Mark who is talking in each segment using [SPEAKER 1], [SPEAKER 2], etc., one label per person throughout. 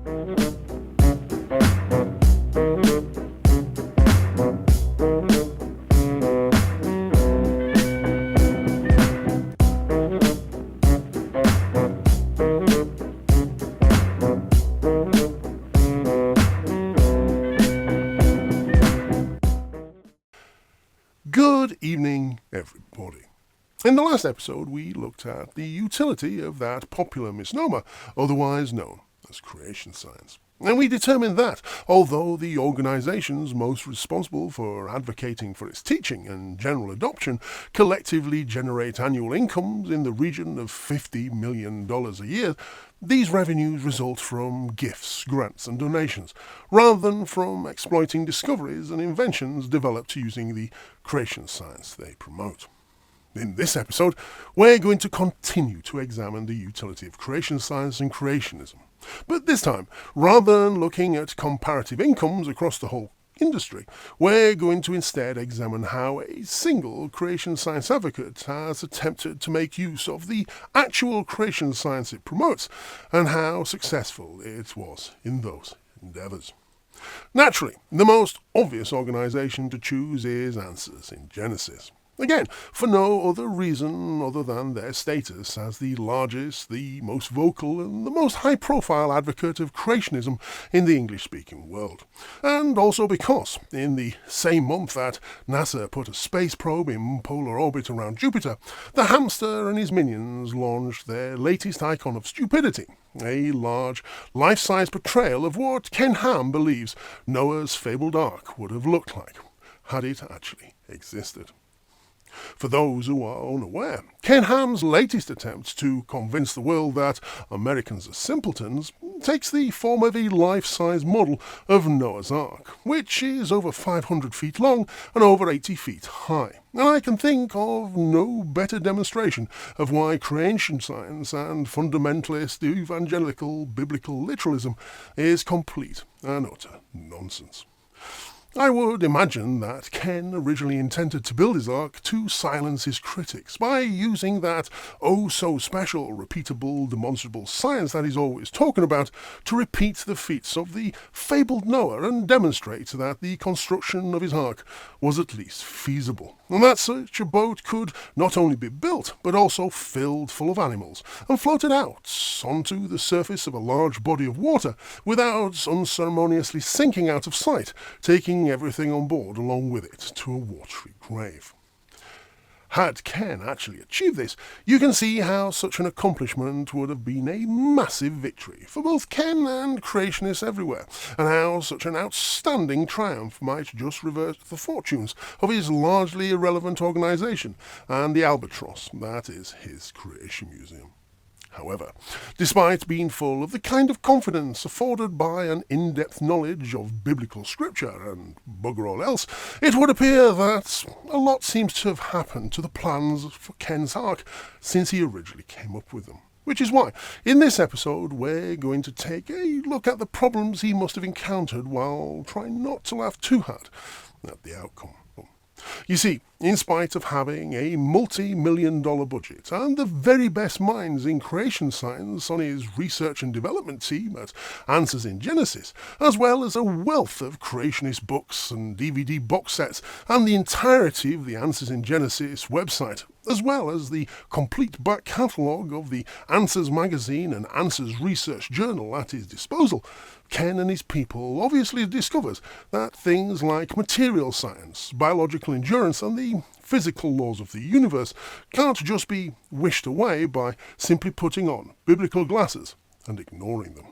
[SPEAKER 1] Good evening, everybody. In the last episode, we looked at the utility of that popular misnomer, otherwise known as creation science. And we determined that, although the organizations most responsible for advocating for its teaching and general adoption collectively generate annual incomes in the region of $50 million a year, these revenues result from gifts, grants, and donations, rather than from exploiting discoveries and inventions developed using the creation science they promote. In this episode, we're going to continue to examine the utility of creation science and creationism. But this time, rather than looking at comparative incomes across the whole industry, we're going to instead examine how a single creation science advocate has attempted to make use of the actual creation science it promotes, and how successful it was in those endeavours. Naturally, the most obvious organisation to choose is Answers in Genesis. Again, for no other reason other than their status as the largest, the most vocal, and the most high-profile advocate of creationism in the English-speaking world. And also because, in the same month that NASA put a space probe in polar orbit around Jupiter, the hamster and his minions launched their latest icon of stupidity, a large, life-size portrayal of what Ken Ham believes Noah's fabled Ark would have looked like, had it actually existed. For those who are unaware, Ken Ham's latest attempt to convince the world that Americans are simpletons takes the form of a life-size model of Noah's Ark, which is over 500 feet long and over 80 feet high. And I can think of no better demonstration of why creation science and fundamentalist evangelical biblical literalism is complete and utter nonsense. I would imagine that Ken originally intended to build his Ark to silence his critics by using that oh-so-special, repeatable, demonstrable science that he's always talking about to repeat the feats of the fabled Noah and demonstrate that the construction of his Ark was at least feasible, and that such a boat could not only be built, but also filled full of animals and floated out onto the surface of a large body of water without unceremoniously sinking out of sight, taking everything on board along with it to a watery grave. Had Ken actually achieved this, you can see how such an accomplishment would have been a massive victory for both Ken and creationists everywhere, and how such an outstanding triumph might just reverse the fortunes of his largely irrelevant organisation and the albatross that is his creation museum. However, despite being full of the kind of confidence afforded by an in-depth knowledge of biblical scripture and bugger all else, it would appear that a lot seems to have happened to the plans for Ken's Ark since he originally came up with them. Which is why, in this episode, we're going to take a look at the problems he must have encountered while trying not to laugh too hard at the outcome. You see, in spite of having a multi-million-dollar budget and the very best minds in creation science on his research and development team at Answers in Genesis, as well as a wealth of creationist books and DVD box sets and the entirety of the Answers in Genesis website, as well as the complete back catalogue of the Answers magazine and Answers research journal at his disposal, Ken and his people obviously discovers that things like material science, biological endurance, and the physical laws of the universe can't just be wished away by simply putting on biblical glasses and ignoring them.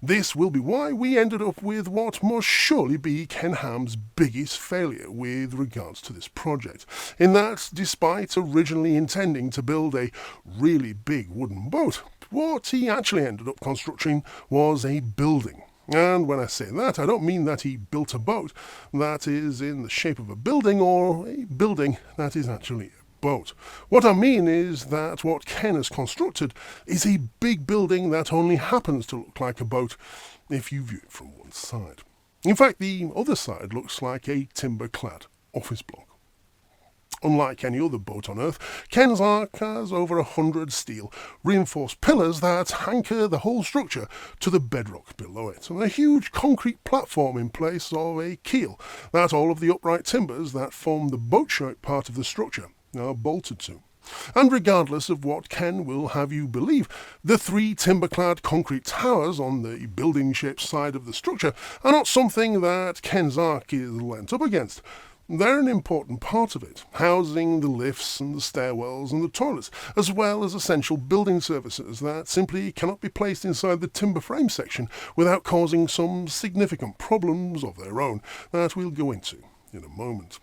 [SPEAKER 1] This will be why we ended up with what must surely be Ken Ham's biggest failure with regards to this project, in that despite originally intending to build a really big wooden boat, what he actually ended up constructing was a building. And when I say that, I don't mean that he built a boat that is in the shape of a building or a building that is actually a boat. What I mean is that what Ken has constructed is a big building that only happens to look like a boat if you view it from one side. In fact, the other side looks like a timber-clad office block. Unlike any other boat on Earth, Ken's Ark has over 100 steel reinforced pillars that anchor the whole structure to the bedrock below it, and a huge concrete platform in place of a keel that all of the upright timbers that form the boat-shaped part of the structure are bolted to. And regardless of what Ken will have you believe, the 3 timber-clad concrete towers on the building-shaped side of the structure are not something that Ken's Ark is leant up against. They're an important part of it, housing the lifts and the stairwells and the toilets, as well as essential building services that simply cannot be placed inside the timber frame section without causing some significant problems of their own that we'll go into in a moment.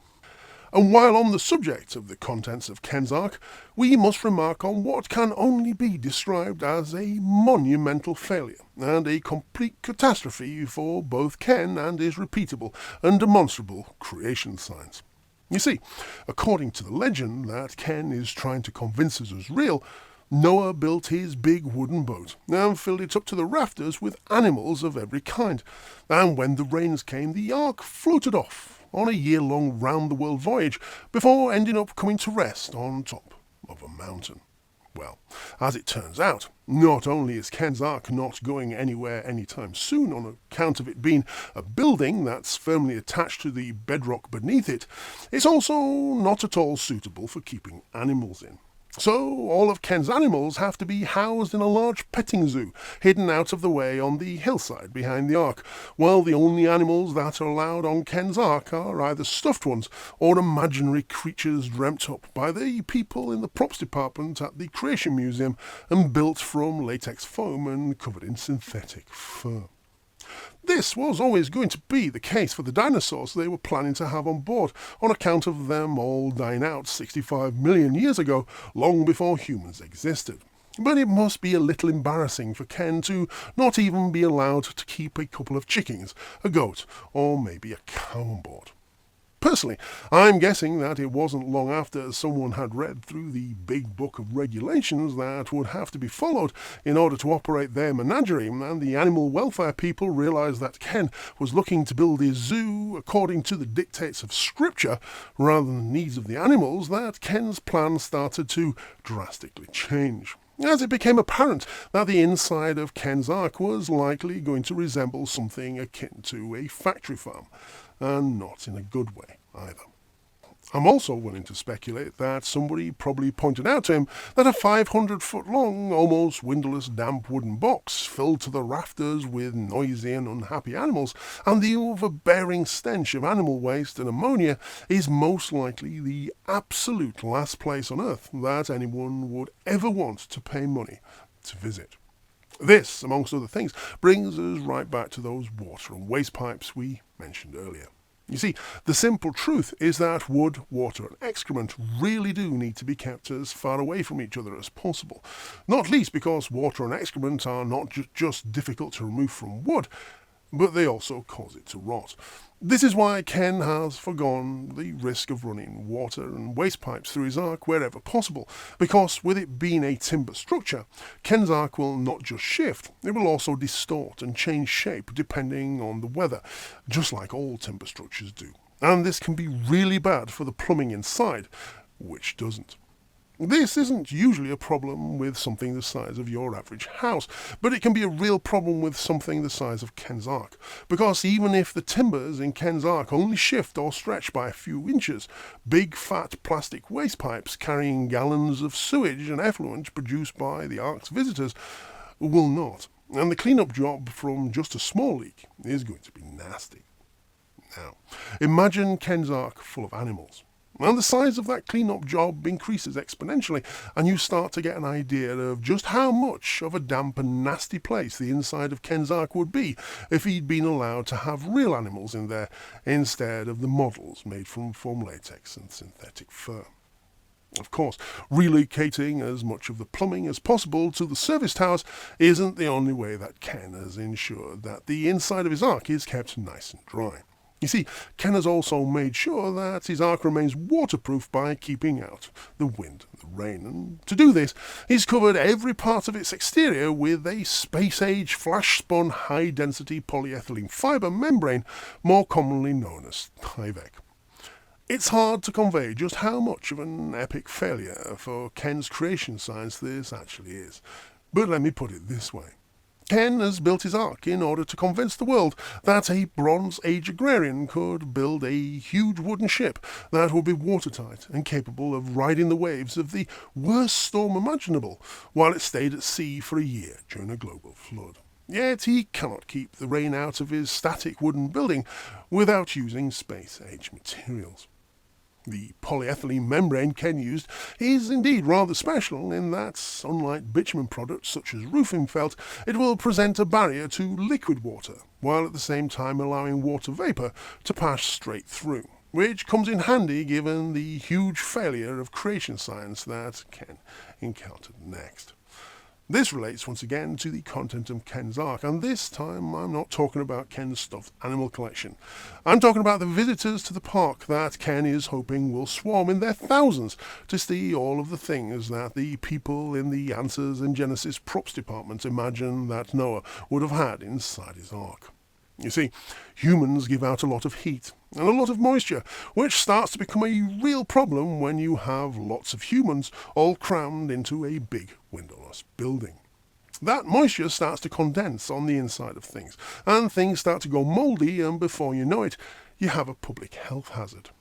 [SPEAKER 1] And while on the subject of the contents of Ken's Ark, we must remark on what can only be described as a monumental failure and a complete catastrophe for both Ken and his repeatable and demonstrable creation science. You see, according to the legend that Ken is trying to convince us is real, Noah built his big wooden boat and filled it up to the rafters with animals of every kind, and when the rains came, the Ark floated off on a year-long round-the-world voyage before ending up coming to rest on top of a mountain. Well, as it turns out, not only is Ken's Ark not going anywhere anytime soon on account of it being a building that's firmly attached to the bedrock beneath it, it's also not at all suitable for keeping animals in. So all of Ken's animals have to be housed in a large petting zoo, hidden out of the way on the hillside behind the Ark, while the only animals that are allowed on Ken's Ark are either stuffed ones or imaginary creatures dreamt up by the people in the props department at the Creation Museum and built from latex foam and covered in synthetic fur. This was always going to be the case for the dinosaurs they were planning to have on board, on account of them all dying out 65 million years ago, long before humans existed. But it must be a little embarrassing for Ken to not even be allowed to keep a couple of chickens, a goat, or maybe a cow on board. Personally, I'm guessing that it wasn't long after someone had read through the big book of regulations that would have to be followed in order to operate their menagerie, and the animal welfare people realised that Ken was looking to build his zoo according to the dictates of scripture rather than the needs of the animals, that Ken's plan started to drastically change, as it became apparent that the inside of Ken's Ark was likely going to resemble something akin to a factory farm, and not in a good way either. I'm also willing to speculate that somebody probably pointed out to him that a 500-foot-long, almost windowless, damp wooden box filled to the rafters with noisy and unhappy animals and the overbearing stench of animal waste and ammonia is most likely the absolute last place on Earth that anyone would ever want to pay money to visit. This, amongst other things, brings us right back to those water and waste pipes we mentioned earlier. You see, the simple truth is that wood, water and excrement really do need to be kept as far away from each other as possible, not least because water and excrement are not just difficult to remove from wood, but they also cause it to rot. This is why Ken has forgone the risk of running water and waste pipes through his Ark wherever possible, because with it being a timber structure, Ken's Ark will not just shift, it will also distort and change shape depending on the weather, just like all timber structures do. And this can be really bad for the plumbing inside, which doesn't. This isn't usually a problem with something the size of your average house, but it can be a real problem with something the size of Ken's Ark, because even if the timbers in Ken's Ark only shift or stretch by a few inches, big fat plastic waste pipes carrying gallons of sewage and effluent produced by the Ark's visitors will not, and the cleanup job from just a small leak is going to be nasty. Now, imagine Ken's Ark full of animals. And the size of that clean-up job increases exponentially, and you start to get an idea of just how much of a damp and nasty place the inside of Ken's Ark would be if he'd been allowed to have real animals in there instead of the models made from foam latex and synthetic fur. Of course, relocating as much of the plumbing as possible to the service towers isn't the only way that Ken has ensured that the inside of his Ark is kept nice and dry. You see, Ken has also made sure that his Ark remains waterproof by keeping out the wind and the rain, and to do this, he's covered every part of its exterior with a space-age flash-spun high-density polyethylene fibre membrane, more commonly known as Tyvek. It's hard to convey just how much of an epic failure for Ken's creation science this actually is. But let me put it this way. Ken has built his Ark in order to convince the world that a Bronze Age agrarian could build a huge wooden ship that would be watertight and capable of riding the waves of the worst storm imaginable while it stayed at sea for a year during a global flood. Yet he cannot keep the rain out of his static wooden building without using space-age materials. The polyethylene membrane Ken used is indeed rather special in that, unlike bitumen products such as roofing felt, it will present a barrier to liquid water, while at the same time allowing water vapour to pass straight through, which comes in handy given the huge failure of creation science that Ken encountered next. This relates once again to the content of Ken's Ark, and this time I'm not talking about Ken's stuffed animal collection. I'm talking about the visitors to the park that Ken is hoping will swarm in their thousands to see all of the things that the people in the Answers and Genesis props department imagine that Noah would have had inside his Ark. You see, humans give out a lot of heat and a lot of moisture, which starts to become a real problem when you have lots of humans all crammed into a big windowless building. That moisture starts to condense on the inside of things, and things start to go mouldy, and before you know it, you have a public health hazard.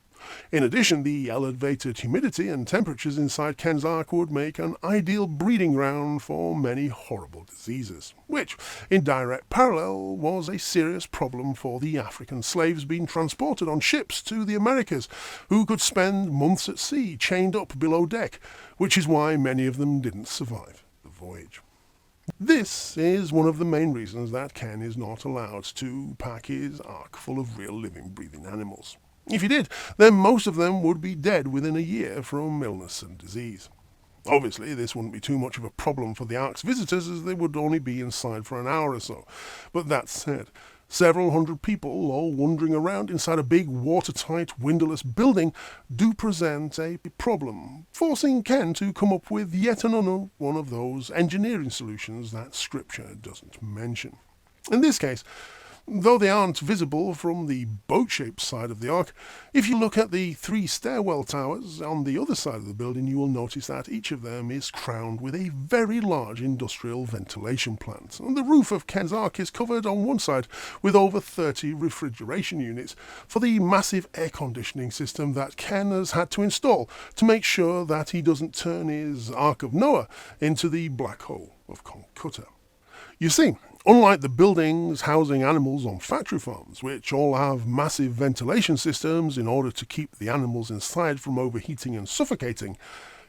[SPEAKER 1] In addition, the elevated humidity and temperatures inside Ken's Ark would make an ideal breeding ground for many horrible diseases, which, in direct parallel, was a serious problem for the African slaves being transported on ships to the Americas, who could spend months at sea chained up below deck, which is why many of them didn't survive the voyage. This is one of the main reasons that Ken is not allowed to pack his Ark full of real living, breathing animals. If he did, then most of them would be dead within a year from illness and disease. Obviously, this wouldn't be too much of a problem for the Ark's visitors, as they would only be inside for an hour or so. But that said, several hundred people all wandering around inside a big watertight windowless building do present a problem, forcing Ken to come up with yet another one of those engineering solutions that Scripture doesn't mention. In this case, though they aren't visible from the boat-shaped side of the Ark, if you look at the 3 stairwell towers on the other side of the building, you will notice that each of them is crowned with a very large industrial ventilation plant. And the roof of Ken's Ark is covered on one side with over 30 refrigeration units for the massive air conditioning system that Ken has had to install to make sure that he doesn't turn his Ark of Noah into the black hole of Calcutta. You see, unlike the buildings housing animals on factory farms, which all have massive ventilation systems in order to keep the animals inside from overheating and suffocating,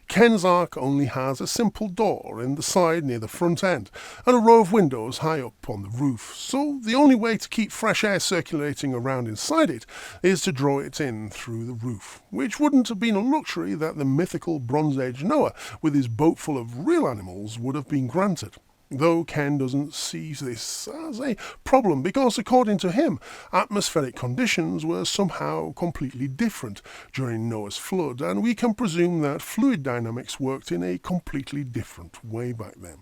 [SPEAKER 1] Ken's Ark only has a simple door in the side near the front end and a row of windows high up on the roof, so the only way to keep fresh air circulating around inside it is to draw it in through the roof, which wouldn't have been a luxury that the mythical Bronze Age Noah with his boat full of real animals would have been granted. Though Ken doesn't see this as a problem because, according to him, atmospheric conditions were somehow completely different during Noah's flood, and we can presume that fluid dynamics worked in a completely different way back then.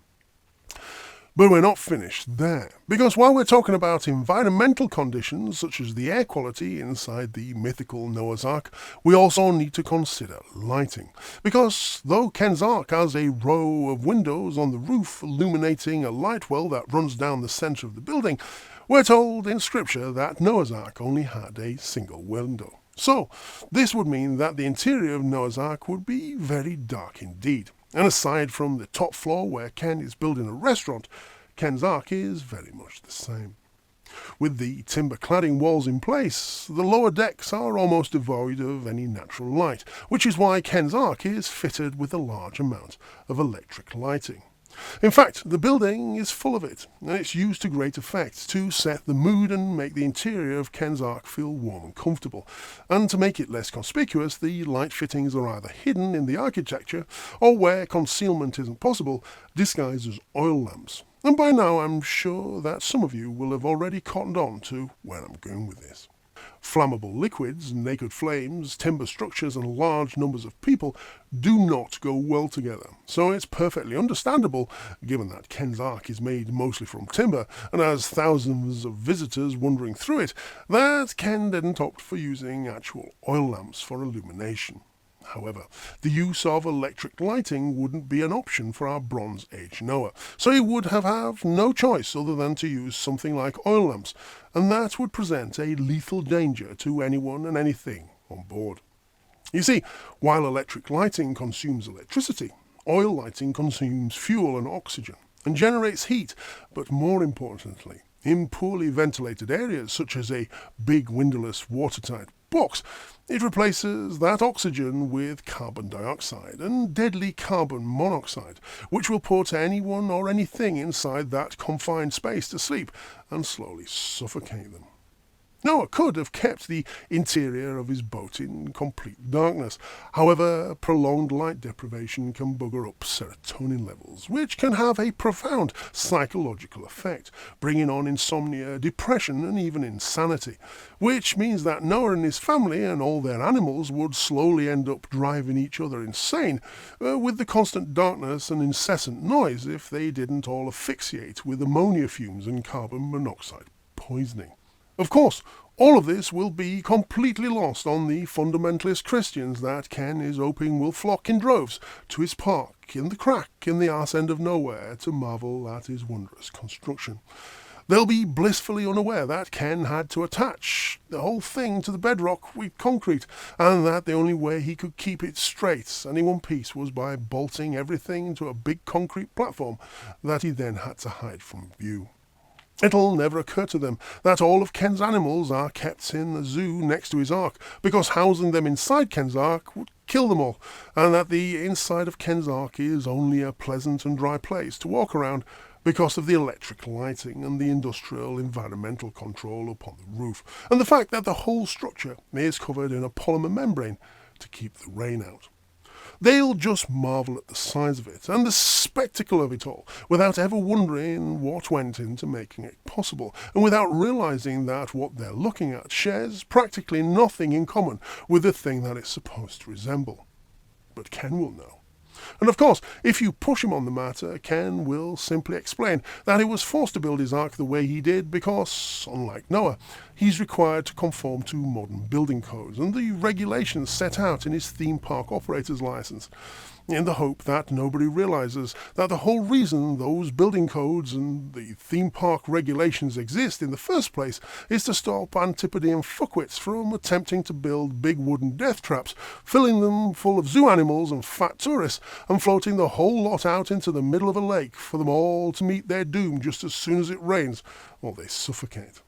[SPEAKER 1] But we're not finished there, because while we're talking about environmental conditions such as the air quality inside the mythical Noah's Ark, we also need to consider lighting. Because though Ken's Ark has a row of windows on the roof illuminating a light well that runs down the centre of the building, we're told in Scripture that Noah's Ark only had a single window. So, this would mean that the interior of Noah's Ark would be very dark indeed. And aside from the top floor where Ken is building a restaurant, Ken's Ark is very much the same. With the timber cladding walls in place, the lower decks are almost devoid of any natural light, which is why Ken's Ark is fitted with a large amount of electric lighting. In fact, the building is full of it, and it's used to great effect to set the mood and make the interior of Ken's Ark feel warm and comfortable. And to make it less conspicuous, the light fittings are either hidden in the architecture, or where concealment isn't possible, disguised as oil lamps. And by now I'm sure that some of you will have already cottoned on to where I'm going with this. Flammable liquids, naked flames, timber structures, and large numbers of people do not go well together. So it's perfectly understandable, given that Ken's Ark is made mostly from timber and has thousands of visitors wandering through it, that Ken didn't opt for using actual oil lamps for illumination. However, the use of electric lighting wouldn't be an option for our Bronze Age Noah, so he would have no choice other than to use something like oil lamps, and that would present a lethal danger to anyone and anything on board. You see, while electric lighting consumes electricity, oil lighting consumes fuel and oxygen, and generates heat, but more importantly, in poorly ventilated areas such as a big windowless watertight box, it replaces that oxygen with carbon dioxide and deadly carbon monoxide, which will put anyone or anything inside that confined space to sleep and slowly suffocate them. Noah could have kept the interior of his boat in complete darkness. However, prolonged light deprivation can bugger up serotonin levels, which can have a profound psychological effect, bringing on insomnia, depression, and even insanity, which means that Noah and his family and all their animals would slowly end up driving each other insane, with the constant darkness and incessant noise if they didn't all asphyxiate with ammonia fumes and carbon monoxide poisoning. Of course, all of this will be completely lost on the fundamentalist Christians that Ken is hoping will flock in droves to his park in the crack in the arse end of nowhere to marvel at his wondrous construction. They'll be blissfully unaware that Ken had to attach the whole thing to the bedrock with concrete, and that the only way he could keep it straight and in one piece was by bolting everything to a big concrete platform that he then had to hide from view. It'll never occur to them that all of Ken's animals are kept in the zoo next to his Ark, because housing them inside Ken's Ark would kill them all, and that the inside of Ken's Ark is only a pleasant and dry place to walk around because of the electric lighting and the industrial environmental control upon the roof, and the fact that the whole structure is covered in a polymer membrane to keep the rain out. They'll just marvel at the size of it and the spectacle of it all, without ever wondering what went into making it possible, and without realizing that what they're looking at shares practically nothing in common with the thing that it's supposed to resemble. But Ken will know. And of course, if you push him on the matter, Ken will simply explain that he was forced to build his Ark the way he did because, unlike Noah, he's required to conform to modern building codes and the regulations set out in his theme park operator's license, in the hope that nobody realizes that the whole reason those building codes and the theme park regulations exist in the first place is to stop Antipodean fuckwits from attempting to build big wooden death traps, filling them full of zoo animals and fat tourists, and floating the whole lot out into the middle of a lake for them all to meet their doom just as soon as it rains, or they suffocate.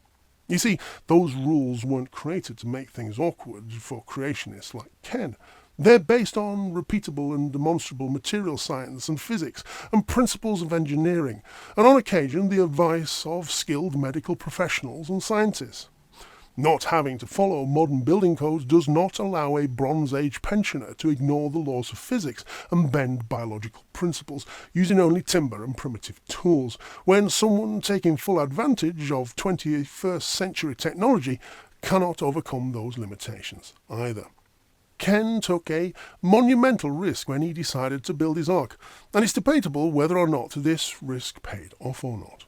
[SPEAKER 1] You see, those rules weren't created to make things awkward for creationists like Ken. They're based on repeatable and demonstrable material science and physics and principles of engineering, and on occasion the advice of skilled medical professionals and scientists. Not having to follow modern building codes does not allow a Bronze Age pensioner to ignore the laws of physics and bend biological principles using only timber and primitive tools, when someone taking full advantage of 21st century technology cannot overcome those limitations either. Ken took a monumental risk when he decided to build his Ark, and it's debatable whether or not this risk paid off or not.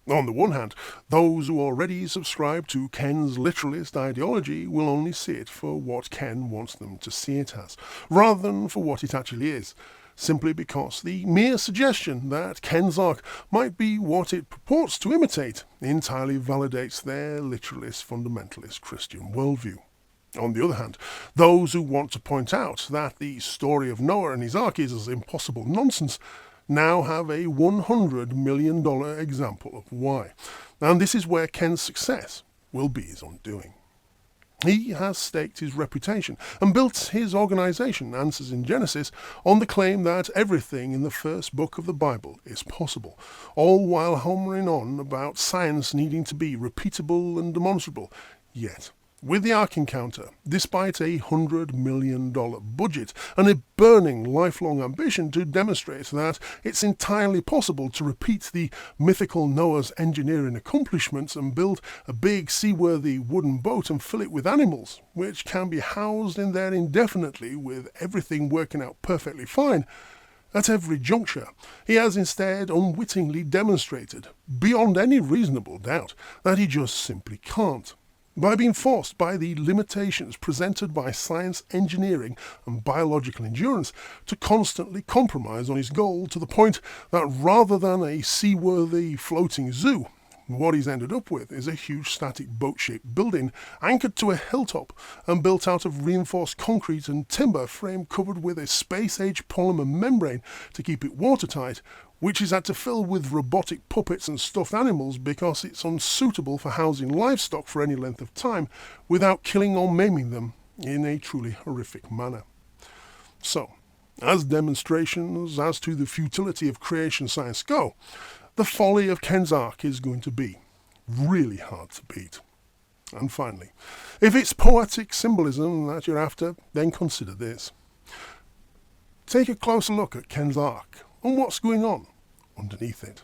[SPEAKER 1] On the one hand, those who already subscribe to Ken's literalist ideology will only see it for what Ken wants them to see it as, rather than for what it actually is, simply because the mere suggestion that Ken's Ark might be what it purports to imitate entirely validates their literalist fundamentalist Christian worldview. On the other hand, those who want to point out that the story of Noah and his Ark is as impossible nonsense now have a $100 million example of why, and this is where Ken's success will be his undoing. He has staked his reputation and built his organization, Answers in Genesis, on the claim that everything in the first book of the Bible is possible, all while hammering on about science needing to be repeatable and demonstrable. Yet, With the Ark Encounter, despite a $100 million budget and a burning lifelong ambition to demonstrate that it's entirely possible to repeat the mythical Noah's engineering accomplishments and build a big seaworthy wooden boat and fill it with animals, which can be housed in there indefinitely with everything working out perfectly fine, at every juncture, he has instead unwittingly demonstrated, beyond any reasonable doubt, that he just simply can't. By being forced by the limitations presented by science, engineering, and biological endurance to constantly compromise on his goal to the point that rather than a seaworthy floating zoo, what he's ended up with is a huge static boat-shaped building anchored to a hilltop and built out of reinforced concrete and timber frame covered with a space-age polymer membrane to keep it watertight, which is had to fill with robotic puppets and stuffed animals because it's unsuitable for housing livestock for any length of time without killing or maiming them in a truly horrific manner. So, as demonstrations as to the futility of creation science go, the folly of Ken's Ark is going to be really hard to beat. And finally, if it's poetic symbolism that you're after, then consider this. Take a closer look at Ken's Ark and what's going on underneath it.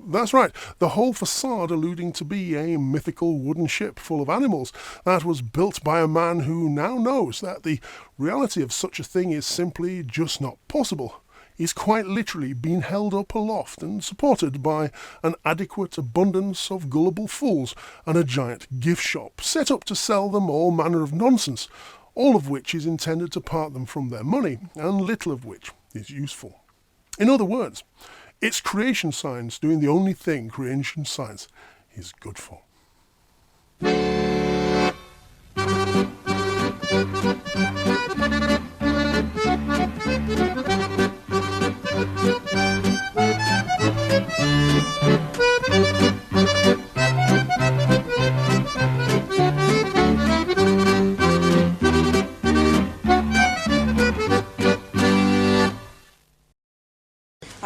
[SPEAKER 1] That's right, the whole facade alluding to be a mythical wooden ship full of animals that was built by a man who now knows that the reality of such a thing is simply just not possible, is quite literally being held up aloft and supported by an adequate abundance of gullible fools and a giant gift shop set up to sell them all manner of nonsense, all of which is intended to part them from their money, and little of which is useful. In other words, it's creation science doing the only thing creation science is good for.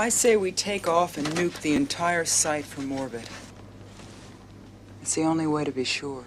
[SPEAKER 2] I say we take off and nuke the entire site from orbit. It's the only way to be sure.